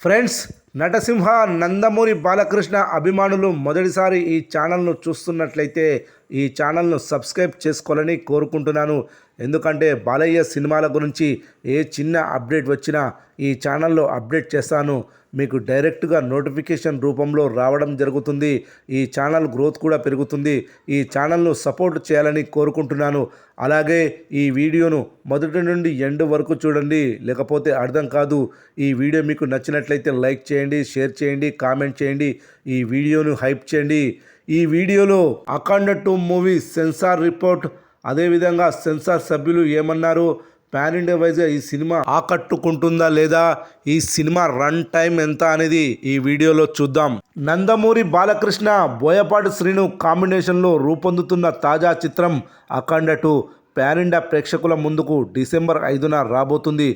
Friends, నటసింహ నందమూరి బాలకృష్ణ అభిమానులు మొదటిసారి ఈ ఛానల్ను చూస్తున్నట్లయితే ఈ ఛానల్ను సబ్స్క్రైబ్ చేసుకోవాలని కోరుకుంటున్నాను. ఎందుకంటే బాలయ్య సినిమాల గురించి ఏ చిన్న అప్డేట్ వచ్చినా ఈ ఛానల్లో అప్డేట్ చేస్తాను. మీకు డైరెక్ట్గా నోటిఫికేషన్ రూపంలో రావడం జరుగుతుంది. ఈ ఛానల్ గ్రోత్ కూడా పెరుగుతుంది. ఈ ఛానల్ను సపోర్ట్ చేయాలని కోరుకుంటున్నాను. అలాగే ఈ వీడియోను మొదటి నుండి ఎండ్ వరకు చూడండి, లేకపోతే అర్థం కాదు. ఈ వీడియో మీకు నచ్చినట్లయితే లైక్ చేయండి, షేర్ చేయండి, కామెంట్ చేయండి, ఈ వీడియోను హైప్ చేయండి. ఈ వీడియోలో అఖండ 2 మూవీ సెన్సార్ రిపోర్ట్, అదేవిధంగా సెన్సార్ సభ్యులు ఏమన్నారు, పాన్ ఇండియా వైజ్గా ఈ సినిమా ఆకట్టుకుంటుందా లేదా, ఈ సినిమా రన్ టైం ఎంత అనేది ఈ వీడియోలో చూద్దాం. నందమూరి బాలకృష్ణ, బోయపాటి శ్రీను కాంబినేషన్లో రూపొందుతున్న తాజా చిత్రం అఖండ 2 పాన్ ఇండియా ప్రేక్షకుల ముందుకు డిసెంబర్ 5న రాబోతుంది.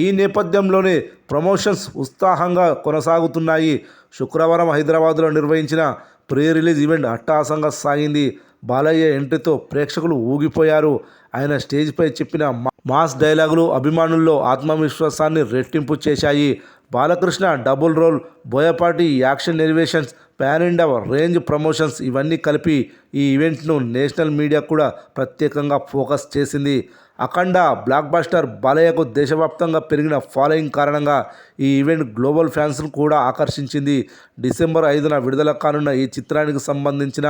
ఈ నేపథ్యంలోనే ప్రమోషన్స్ ఉత్సాహంగా కొనసాగుతున్నాయి. శుక్రవారం హైదరాబాద్లో నిర్వహించిన ప్రీ రిలీజ్ ఈవెంట్ అట్టహాసంగా సాగింది. బాలయ్య ఎంట్రీతో ప్రేక్షకులు ఊగిపోయారు. ఆయన స్టేజ్పై చెప్పిన మాస్ డైలాగులు అభిమానుల్లో ఆత్మవిశ్వాసాన్ని రెట్టింపు చేశాయి. Balakrishna double role, Boyapati action elevations, pan India range promotions ఇవన్నీ కలిపి ఈ ఈవెంట్ను నేషనల్ మీడియా కూడా ప్రత్యేకంగా ఫోకస్ చేసింది. అఖండ బ్లాక్ బస్టర్ బాలయ్యకు దేశవ్యాప్తంగా పెరిగిన ఫాలోయింగ్ కారణంగా ఈ ఈవెంట్ గ్లోబల్ ఫ్యాన్స్ను కూడా ఆకర్షించింది. డిసెంబర్ 5న విడుదల కానున్న ఈ చిత్రానికి సంబంధించిన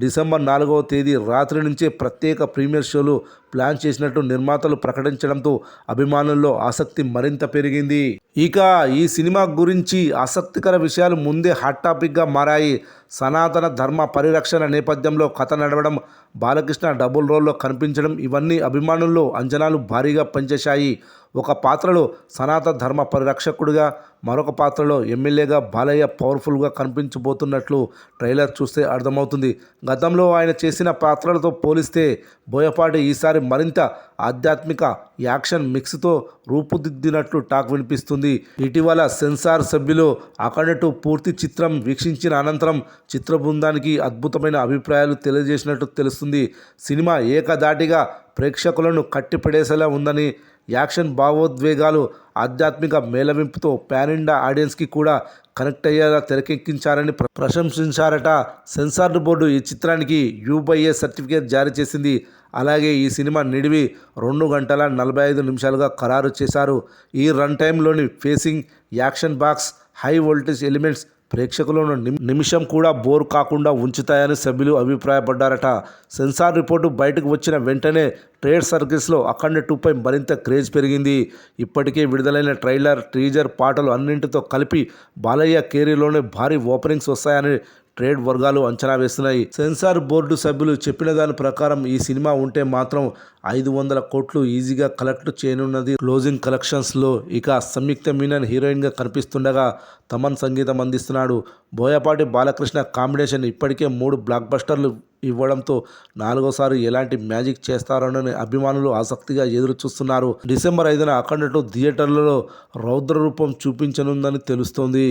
డిసెంబర్ 4వ తేదీ రాత్రి నుంచే ప్రత్యేక ప్రీమియర్ షోలు ప్లాన్ చేసినట్టు నిర్మాతలు ప్రకటించడంతో అభిమానుల్లో ఆసక్తి మరింత పెరిగింది. ఇక ఈ సినిమా గురించి ఆసక్తికర విషయాలు ముందే హాట్ టాపిక్గా మారాయి. సనాతన ధర్మ పరిరక్షణ నేపథ్యంలో కథ నడవడం, బాలకృష్ణ డబుల్ రోల్లో కనిపించడం ఇవన్నీ అభిమానుల్లో అంచనాలు భారీగా పెంచేశాయి. ఒక పాత్రలో సనాతన ధర్మ పరిరక్షకుడిగా, మరొక పాత్రలో ఎమ్మెల్యేగా బాలయ్య పవర్ఫుల్గా కనిపించబోతున్నట్లు ట్రైలర్ చూస్తే అర్థమవుతుంది. గతంలో ఆయన చేసిన పాత్రలతో పోలిస్తే బోయపాటి ఈసారి మరింత ఆధ్యాత్మిక యాక్షన్ మిక్స్తో రూపుదిద్దినట్లు టాక్ వినిపిస్తుంది. ఇటీవల సెన్సార్ సభ్యులు అఖండ 2 పూర్తి చిత్రం వీక్షించిన అనంతరం చిత్ర బృందానికి అద్భుతమైన అభిప్రాయాలు తెలియజేసినట్టు తెలుస్తుంది. సినిమా ఏకధాటిగా ప్రేక్షకులను కట్టిపడేసేలా ఉందని, యాక్షన్ భావోద్వేగాలు, ఆధ్యాత్మిక మేళవింపుతో పాన్ ఇండియా ఆడియన్స్కి కూడా కనెక్ట్ అయ్యేలా తెరకెక్కించారని ప్రశంసించారట. సెన్సార్ బోర్డు ఈ చిత్రానికి U/A సర్టిఫికేట్ జారీ చేసింది. అలాగే ఈ సినిమా నిడివి 2 గంటల 45 నిమిషాలుగా ఖరారు చేశారు. ఈ రన్ టైంలోని pacing, action box, high voltage elements ప్రేక్షకులను నిమిషం కూడా బోర్ కాకుండా ఉంచుతాయని సభ్యులు అభిప్రాయపడ్డారట. సెన్సార్ రిపోర్టు బయటకు వచ్చిన వెంటనే ట్రేడ్ సర్కిల్స్లో అఖండ 2పై మరింత క్రేజ్ పెరిగింది. ఇప్పటికే విడుదలైన ట్రైలర్, టీజర్, పాటలు అన్నింటితో కలిపి బాలయ్య కెరీర్లోనే భారీ ఓపెనింగ్స్ వస్తాయని ట్రేడ్ వర్గాలు అంచనా వేస్తున్నాయి. సెన్సార్ బోర్డు సభ్యులు చెప్పిన దాని ప్రకారం ఈ సినిమా ఉంటే మాత్రం 500 కోట్లు ఈజీగా కలెక్ట్ చేయనున్నది. క్లోజింగ్ కలెక్షన్స్లో ఇక సంయుక్త మీనన్ హీరోయిన్గా కనిపిస్తుండగా తమన్ సంగీతం అందిస్తున్నాడు. బోయపాటి బాలకృష్ణ కాంబినేషన్ ఇప్పటికే 3 బ్లాక్ బస్టర్లు ఇవ్వడంతో 4వసారి ఎలాంటి మ్యాజిక్ చేస్తారోనని అభిమానులు ఆసక్తిగా ఎదురు చూస్తున్నారు. డిసెంబర్ 5న అఖండ 2 థియేటర్లలో రౌద్ర రూపం చూపించనుందని తెలుస్తోంది.